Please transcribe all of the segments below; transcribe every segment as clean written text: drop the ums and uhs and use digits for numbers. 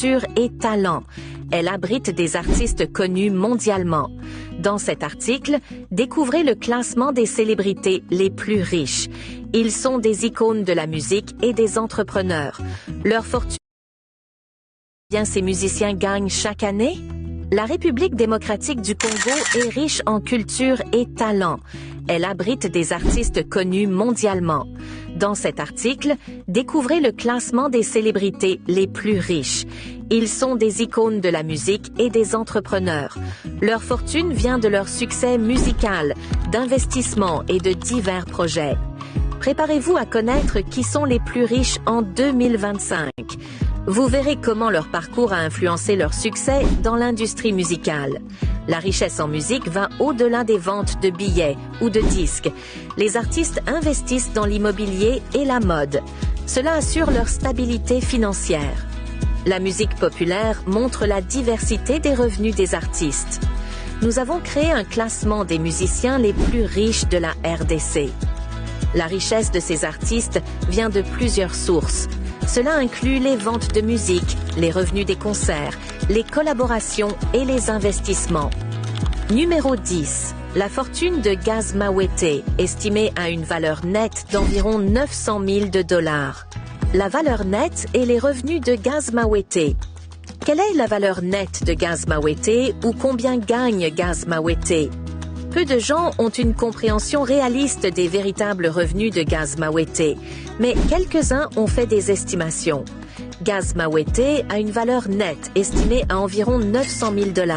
culture et talent. Elle abrite des artistes connus mondialement. Dans cet article, découvrez le classement des célébrités les plus riches. Ils sont des icônes de la musique et des entrepreneurs. Leur fortune, combien ces musiciens gagnent chaque année? La République démocratique du Congo est riche en culture et talent. Elle abrite des artistes connus mondialement. Dans cet article, découvrez le classement des célébrités les plus riches. Ils sont des icônes de la musique et des entrepreneurs. Leur fortune vient de leur succès musical, d'investissements et de divers projets. Préparez-vous à connaître qui sont les plus riches en 2025. Vous verrez comment leur parcours a influencé leur succès dans l'industrie musicale. La richesse en musique va au-delà des ventes de billets ou de disques. Les artistes investissent dans l'immobilier et la mode. Cela assure leur stabilité financière. La musique populaire montre la diversité des revenus des artistes. Nous avons créé un classement des musiciens les plus riches de la RDC. La richesse de ces artistes vient de plusieurs sources. Cela inclut les ventes de musique, les revenus des concerts, les collaborations et les investissements. Numéro 10. La fortune de Gaz Mawete, estimée à une valeur nette d'environ 900 000 $. La valeur nette et les revenus de Gaz Mawete. Quelle est la valeur nette de Gaz Mawete ou combien gagne Gaz Mawete? Peu de gens ont une compréhension réaliste des véritables revenus de Gaz Mawete, mais quelques-uns ont fait des estimations. Gaz Mawete a une valeur nette estimée à environ 900 000 $.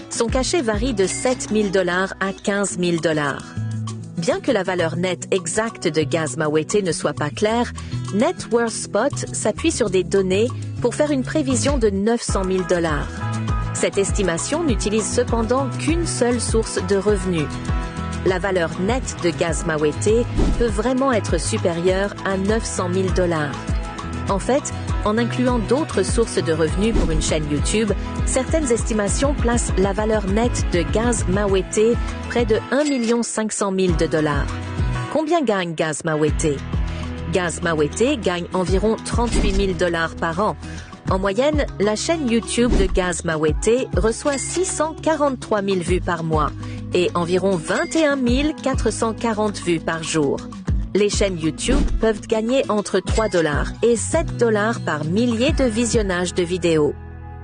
Son cachet varie de 7 000 $ à 15 000 $. Bien que la valeur nette exacte de Gaz Mawete ne soit pas claire, Net Worth Spot s'appuie sur des données pour faire une prévision de 900 000 $. Cette estimation n'utilise cependant qu'une seule source de revenus. La valeur nette de Gaz Mawete peut vraiment être supérieure à 900 000 $. En fait, en incluant d'autres sources de revenus pour une chaîne YouTube, certaines estimations placent la valeur nette de Gaz Mawete près de 1 500 000 $. Combien gagne Gaz Mawete? Gaz Mawete gagne environ 38 000 $ par an. En moyenne, la chaîne YouTube de Gaz Mawete reçoit 643 000 vues par mois et environ 21 440 vues par jour. Les chaînes YouTube peuvent gagner entre 3 $ et 7 $ par millier de visionnages de vidéos.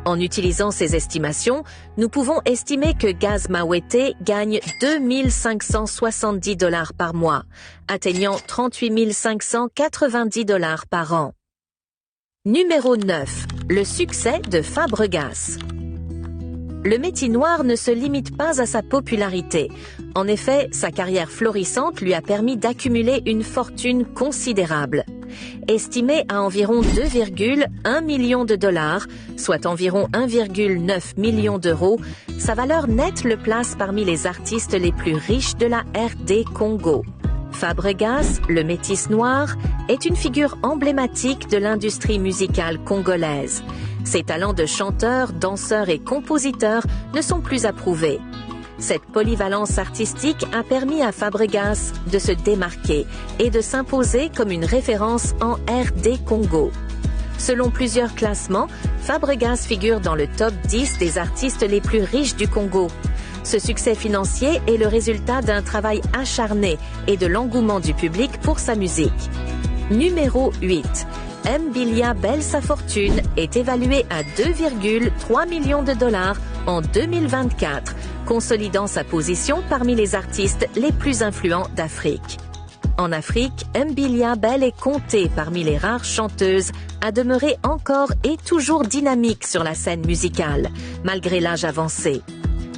En utilisant ces estimations, nous pouvons estimer que Gaz Mawete gagne 2 570 $ par mois, atteignant 38 590 $ par an. Numéro 9. Le succès de Fabregas. Le métier noir ne se limite pas à sa popularité. En effet, sa carrière florissante lui a permis d'accumuler une fortune considérable. Estimée à environ 2,1 millions de $, soit environ 1,9 million d'euros, sa valeur nette le place parmi les artistes les plus riches de la RD Congo. Fabregas, le métis noir, est une figure emblématique de l'industrie musicale congolaise. Ses talents de chanteur, danseur et compositeur ne sont plus approuvés. Cette polyvalence artistique a permis à Fabregas de se démarquer et de s'imposer comme une référence en RD Congo. Selon plusieurs classements, Fabregas figure dans le top 10 des artistes les plus riches du Congo. Ce succès financier est le résultat d'un travail acharné et de l'engouement du public pour sa musique. Numéro 8. Mbilia Bel, sa fortune est évaluée à 2,3 millions de $ en 2024, consolidant sa position parmi les artistes les plus influents d'Afrique. En Afrique, Mbilia Bel est comptée parmi les rares chanteuses à demeurer encore et toujours dynamique sur la scène musicale, malgré l'âge avancé.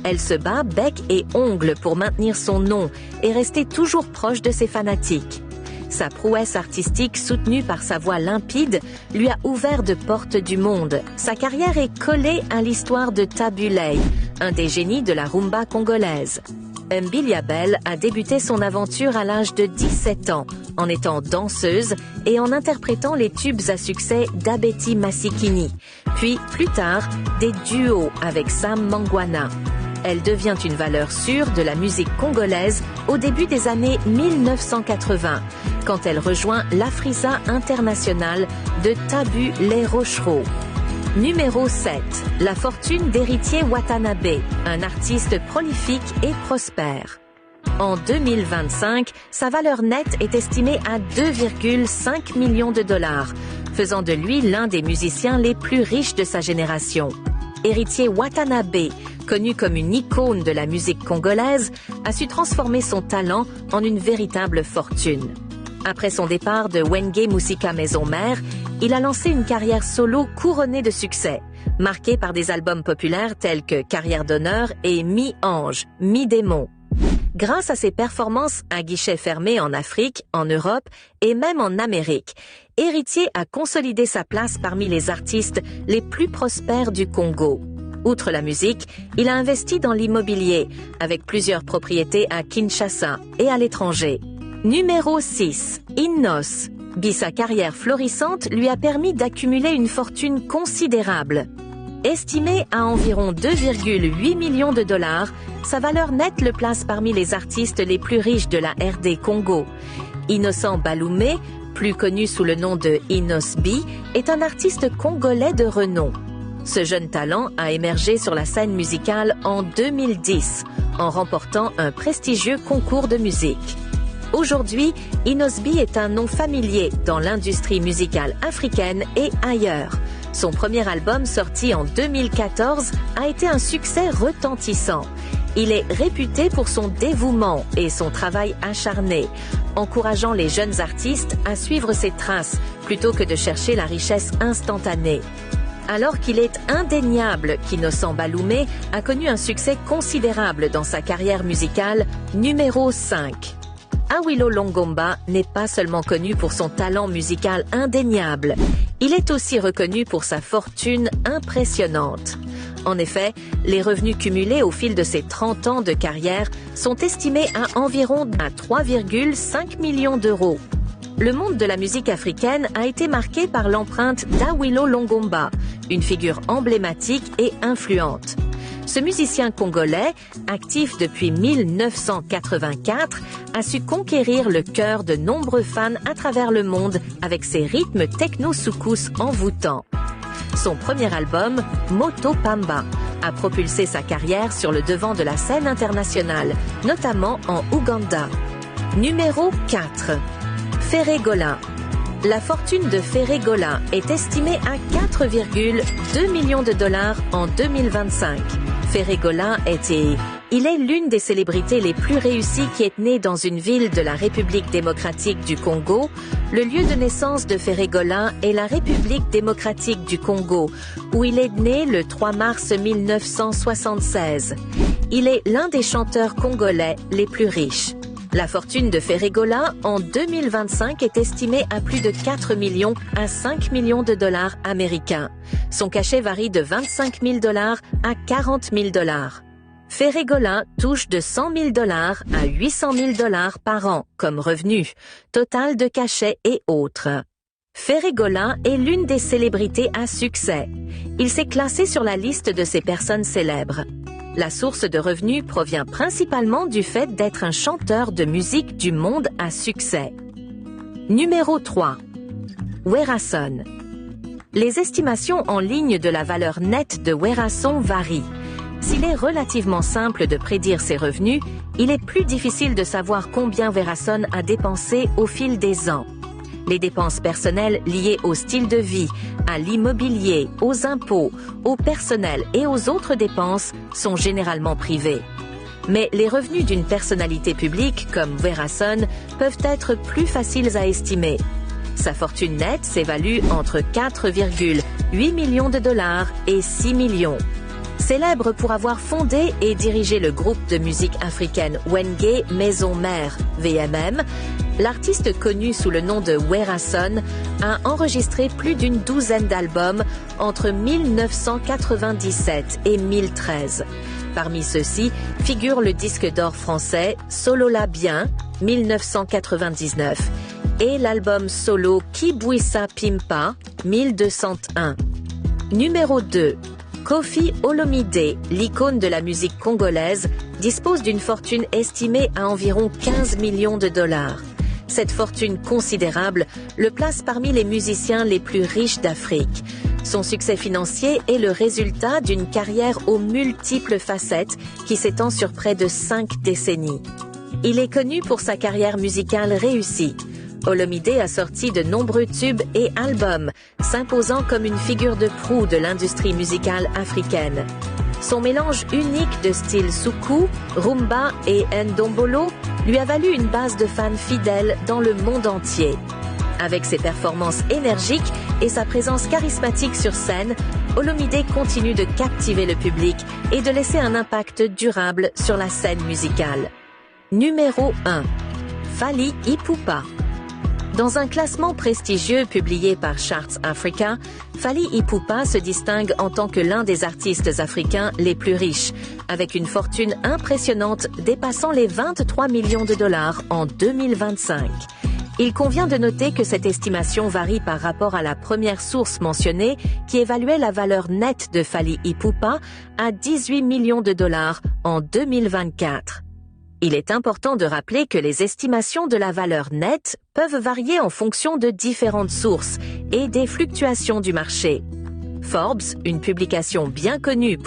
Elle se bat bec et ongles pour maintenir son nom et rester toujours proche de ses fanatiques. Sa prouesse artistique soutenue par sa voix limpide lui a ouvert de portes du monde. Sa carrière est collée à l'histoire de Tabu Ley, un des génies de la rumba congolaise. Mbilia Bel a débuté son aventure à l'âge de 17 ans, en étant danseuse et en interprétant les tubes à succès d'Abeti Masikini, puis plus tard des duos avec Sam Mangwana. Elle devient une valeur sûre de la musique congolaise au début des années 1980, quand elle rejoint l'Afriza International de Tabu Ley Rochereau. Numéro 7. La fortune d'Héritier Watanabe, un artiste prolifique et prospère. En 2025, sa valeur nette est estimée à 2,5 millions de dollars, faisant de lui l'un des musiciens les plus riches de sa génération. Héritier Watanabe, connu comme une icône de la musique congolaise, a su transformer son talent en une véritable fortune. Après son départ de Wenge Musika Maison Mère, il a lancé une carrière solo couronnée de succès, marquée par des albums populaires tels que Carrière d'honneur et Mi-Ange, Mi-Démon. Grâce à ses performances à guichet fermé en Afrique, en Europe et même en Amérique, Héritier a consolidé sa place parmi les artistes les plus prospères du Congo. Outre la musique, il a investi dans l'immobilier, avec plusieurs propriétés à Kinshasa et à l'étranger. Numéro 6. Innos. Sa carrière florissante lui a permis d'accumuler une fortune considérable. Estimée à environ 2,8 millions de dollars, sa valeur nette le place parmi les artistes les plus riches de la RD Congo. Innocent Baloumé, plus connu sous le nom de Innos B, est un artiste congolais de renom. Ce jeune talent a émergé sur la scène musicale en 2010, en remportant un prestigieux concours de musique. Aujourd'hui, Innos B est un nom familier dans l'industrie musicale africaine et ailleurs. Son premier album, sorti en 2014, a été un succès retentissant. Il est réputé pour son dévouement et son travail acharné, encourageant les jeunes artistes à suivre ses traces plutôt que de chercher la richesse instantanée. Alors qu'il est indéniable qu'Innocent Baloumé a connu un succès considérable dans sa carrière musicale, numéro 5. Awilo Longomba n'est pas seulement connu pour son talent musical indéniable, il est aussi reconnu pour sa fortune impressionnante. En effet, les revenus cumulés au fil de ses 30 ans de carrière sont estimés à environ 3,5 millions d'euros. Le monde de la musique africaine a été marqué par l'empreinte d'Awilo Longomba, une figure emblématique et influente. Ce musicien congolais, actif depuis 1984, a su conquérir le cœur de nombreux fans à travers le monde avec ses rythmes techno-soukous envoûtants. Son premier album, Moto Pamba, a propulsé sa carrière sur le devant de la scène internationale, notamment en Ouganda. Numéro 4. Ferré Golin. La fortune de Ferré Golin est estimée à 4,2 millions de dollars en 2025. Ferré Golin il est l'une des célébrités les plus réussies qui est née dans une ville de la République démocratique du Congo. Le lieu de naissance de Ferré Golin est la République démocratique du Congo, où il est né le 3 mars 1976. Il est l'un des chanteurs congolais les plus riches. La fortune de Ferré Golin en 2025 est estimée à plus de 4 millions à 5 millions de dollars américains. Son cachet varie de 25 000 dollars à 40 000 dollars. Ferré Golin touche de 100 000 dollars à 800 000 dollars par an comme revenu, total de cachets et autres. Ferré Golin est l'une des célébrités à succès. Il s'est classé sur la liste de ces personnes célèbres. La source de revenus provient principalement du fait d'être un chanteur de musique du monde à succès. Numéro 3. Werason. Les estimations en ligne de la valeur nette de Werason varient. S'il est relativement simple de prédire ses revenus, il est plus difficile de savoir combien Werason a dépensé au fil des ans. Les dépenses personnelles liées au style de vie, à l'immobilier, aux impôts, au personnel et aux autres dépenses sont généralement privées. Mais les revenus d'une personnalité publique comme Werason peuvent être plus faciles à estimer. Sa fortune nette s'évalue entre 4,8 millions de dollars et 6 millions. Célèbre pour avoir fondé et dirigé le groupe de musique africaine Wenge Maison Mère, VMM, l'artiste connu sous le nom de Werason a enregistré plus d'une douzaine d'albums entre 1997 et 2013. Parmi ceux-ci figure le disque d'or français Solola Bien, 1999, et l'album solo Kibwisa Pimpa, 1201. Numéro 2. Koffi Olomide, l'icône de la musique congolaise, dispose d'une fortune estimée à environ 15 millions de dollars. Cette fortune considérable le place parmi les musiciens les plus riches d'Afrique. Son succès financier est le résultat d'une carrière aux multiples facettes qui s'étend sur près de 5 décennies. Il est connu pour sa carrière musicale réussie. Olomide a sorti de nombreux tubes et albums, s'imposant comme une figure de proue de l'industrie musicale africaine. Son mélange unique de styles soukous, rumba et ndombolo lui a valu une base de fans fidèles dans le monde entier. Avec ses performances énergiques et sa présence charismatique sur scène, Olomide continue de captiver le public et de laisser un impact durable sur la scène musicale. Numéro 1. Fally Ipupa. Dans un classement prestigieux publié par Charts Africa, Fally Ipupa se distingue en tant que l'un des artistes africains les plus riches, avec une fortune impressionnante dépassant les 23 millions de dollars en 2025. Il convient de noter que cette estimation varie par rapport à la première source mentionnée qui évaluait la valeur nette de Fally Ipupa à 18 millions de dollars en 2024. Il est important de rappeler que les estimations de la valeur nette peuvent varier en fonction de différentes sources et des fluctuations du marché. Forbes, une publication bien connue